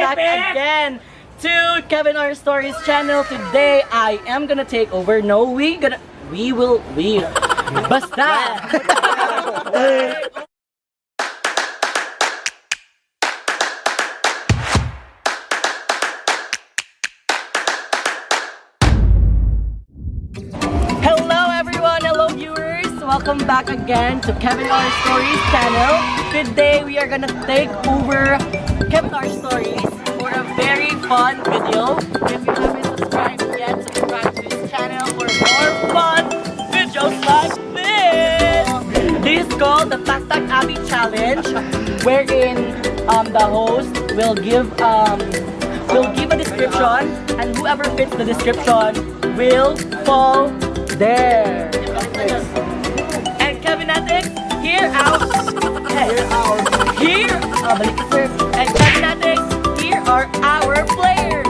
back again to Kevin R Stories channel. Today I am gonna take over. No, we will. Basta! Hello everyone, hello viewers. Welcome back again to Kevin R Stories channel. Today we are gonna take over Kevin R Stories for a very fun video. If you haven't subscribed yet, subscribe to this channel for more fun videos like this. This is called the Tak Abby Challenge, wherein the host will give a description, and whoever fits the description will fall there. And Kevin Atix, here and Kevin Atix, here are our players.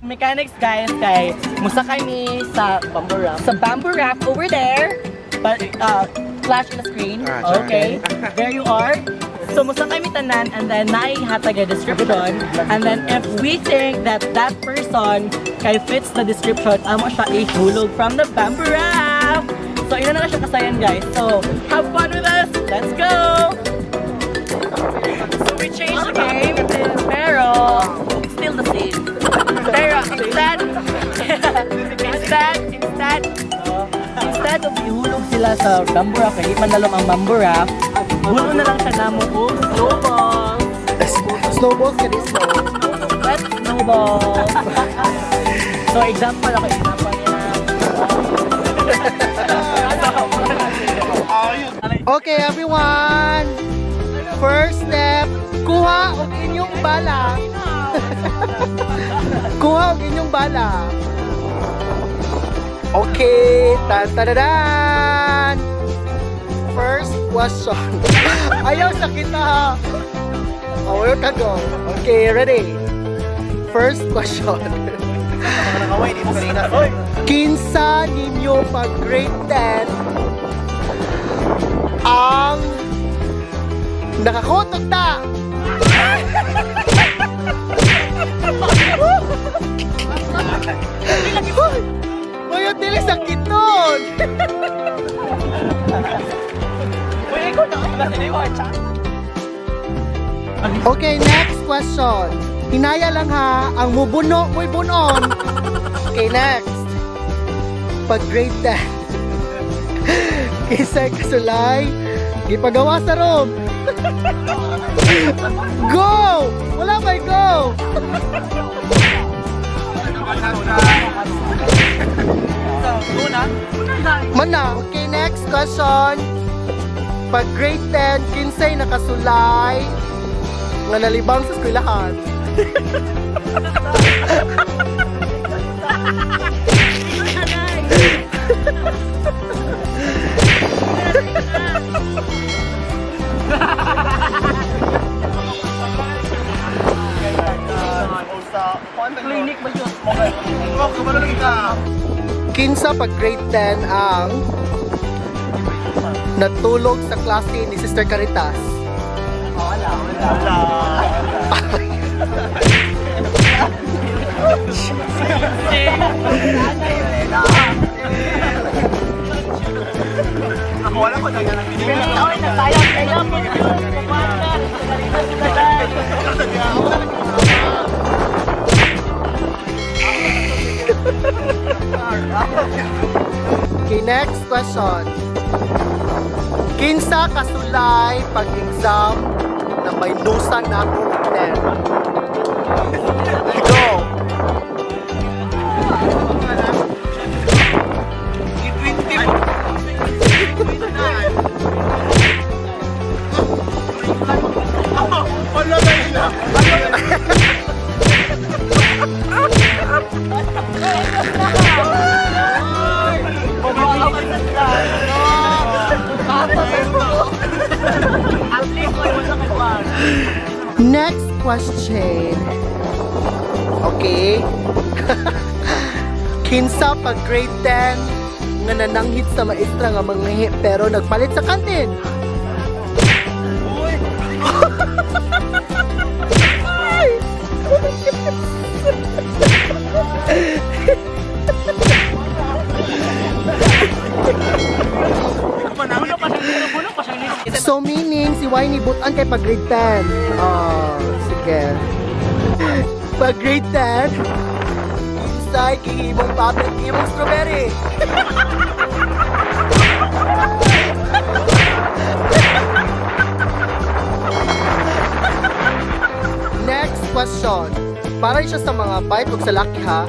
Mechanics guys, kay musakay mi sa bamboo raft over there, but flash in the screen. Okay, there you are. So musakay mi tanan, and then naihatag a description, and then if we think that that person kay fits the description, amo siya ihulog from the bamboo raft. So ina na siya kasayan guys. So have fun with us. Let's go. So we changed the game, pero still the same. Pero instead of ihulog sila sa bamboo raft, kahit manalom ang bamboo raft, hulog na lang siya namo og snowball. Snowballs ka din snow. Let's snowball. So example niya. Okay everyone, first step, kuha og inyong bala. Kuha og inyong bala. Okay, tan-tadadan. First question. Ayaw sa kita ha. Ayaw ka go. Okay, ready? First question. Kinsa ninyo pag grade 10 ang nakakotog ta? Mayroon dili sakit nun! Okay, next question. Hinaya lang ha, ang mubuno mo'y bunon. Okay, next. Pag grade 10. Kisay kasulay, gipagawa sa room. Go! Wala may go! Mana, okay, next question. Pag grade 10, kinsay nakasulay nga nalibang sa eskwelahan. Clinic ba yun? Kinsa pag grade 10 ang natulog sa klase ni Sister Caritas? Wala. Ako wala ko na ganang binigyan. Ay, nasayang kayo. Okay, next question. Kinsa kasulay pag-exam na may nusan na ako ng 10? Go! Next question. Okay. Kinsa pag grade 10 nga nananghit sa maestra nga manghi pero nagpalit sa kantin. So meaning si Winnie butan kay pag grade 10. Oh, sige. Pag grade 10, say kihimong papel, kihimong strawberry. Next question. Para siya sa mga bite ug sa laki ha.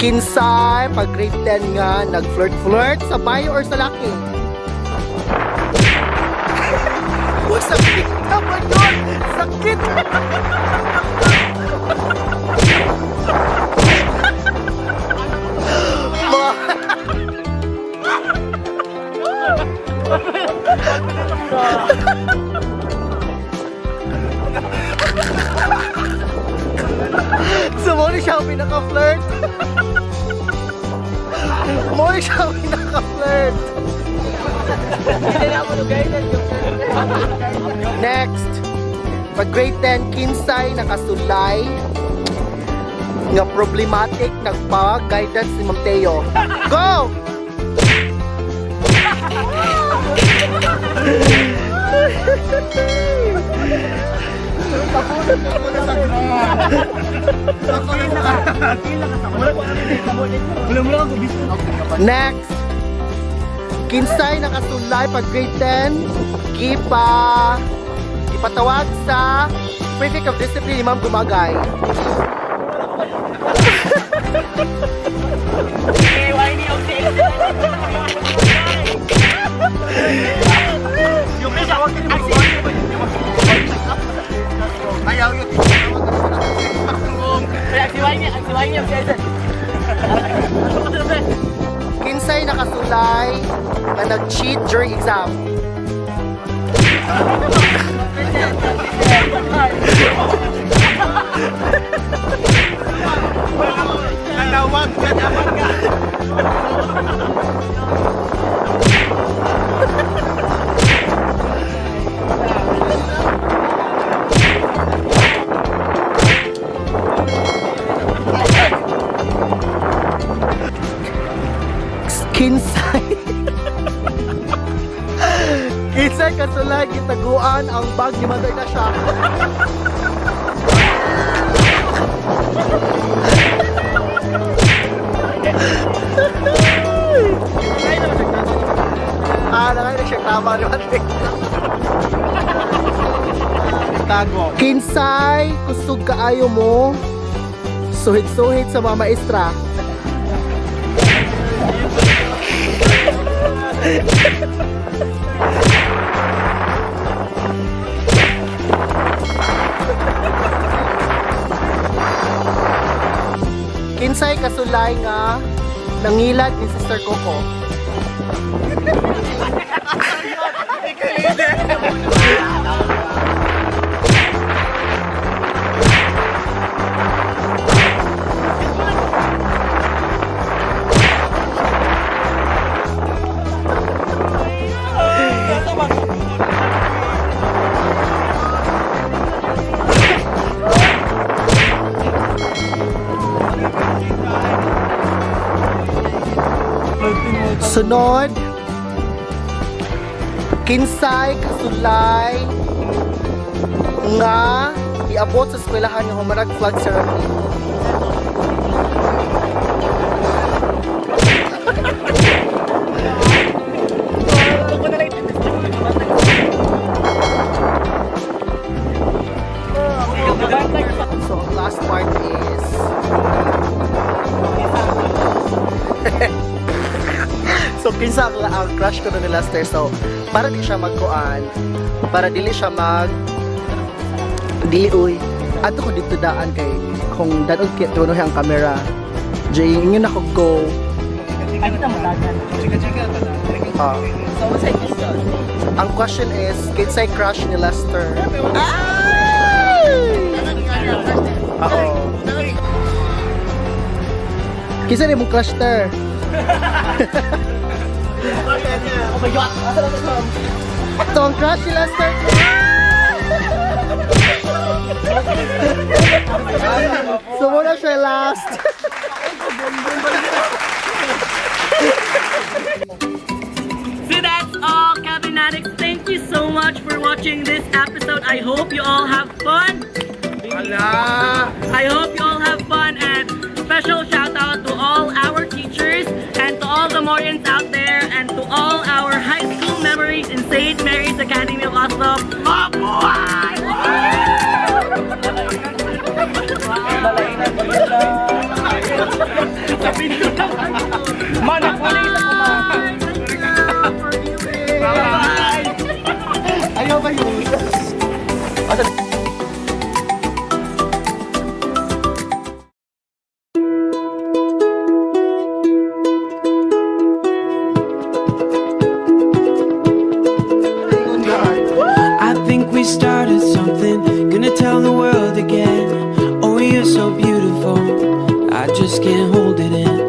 Kinsay pag grade 10 nga nag-flirt sa bayo or sa laki? Uy, sakit naman yun! Sakit! So, mo siya ang pinaka-flirt. Mo siya ang pinaka-flirt. Next, pag grade 10, kinsay nakasulay nga problematic nagpa-guidance ni Ma'am Teo. Go! Next, kinsay nakasulay pag grade 10, ipatawag sa Prefect of Discipline ni Ma'am Gumagay. Ayaw yun. Kinsay nakasulay na nag-cheat during exam. Nalawag ka naman ka. Kinsay kasulay gitaguan ang bag ni Mother Tasha. Nakay na siyang tama ni Mother. Tago. Kinsay kusog kaayo mo suhit-suhit sa mga maestra. Kinsay kasulay nga nangilad ni Sister Coco. Sunod, kinsay kasulay nga iabot sa eskwelahan ng humarag flag ceremony. So, ang last part is so, kinsa ang crush ko na ni Lester. So, para di siya magkuan, para dili siya dili uy, ato ko dito daan kay akong danon tuno ang camera. Jay, ingon ako go. Ay, kita mo dagan. Ah. So, what's your question? Ang question is, kinsay crush ni Lester? Oo. Kinsa ni mong crush ter? Oh my God! Asa na ito? So, ang crush ni Lester? So, muna siya last. So that's all, Kevin Addicts. Thank you so much for watching this episode. I hope you all have fun. I hope you all have fun, and special shout out to all our teachers and to all the Morians out there and to all our high school memories in St. Mary's Academy of Oslo. Mabuhay! Mana pulis ako man. Bye. Ayaw ba yun? I think we started something, gonna tell the world again. Oh, you're so beautiful, I just can't hold it in.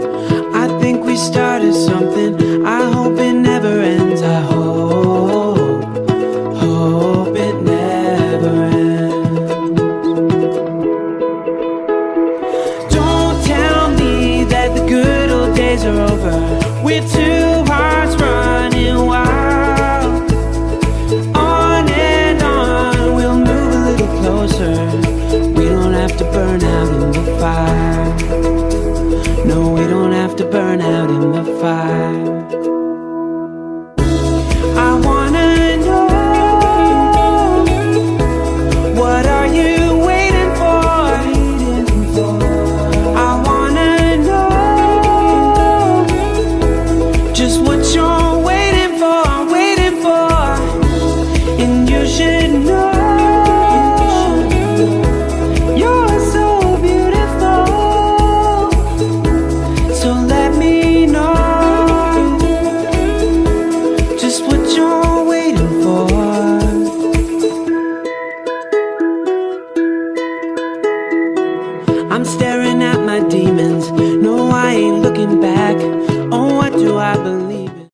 I think we started something, I hope it never ends. I hope it never ends. Don't tell me that the good old days are over. We're two hearts running wild. On and on, we'll move a little closer. We don't have to burn out in the fire. No, we don't have to burn out in the fire. I wanna know, what are you waiting for? I wanna know just what you're waiting for, waiting for. And you should know you're so beautiful. So let me know just what you're waiting for. I'm staring at my demons. No, I ain't looking back. Oh, what do I believe?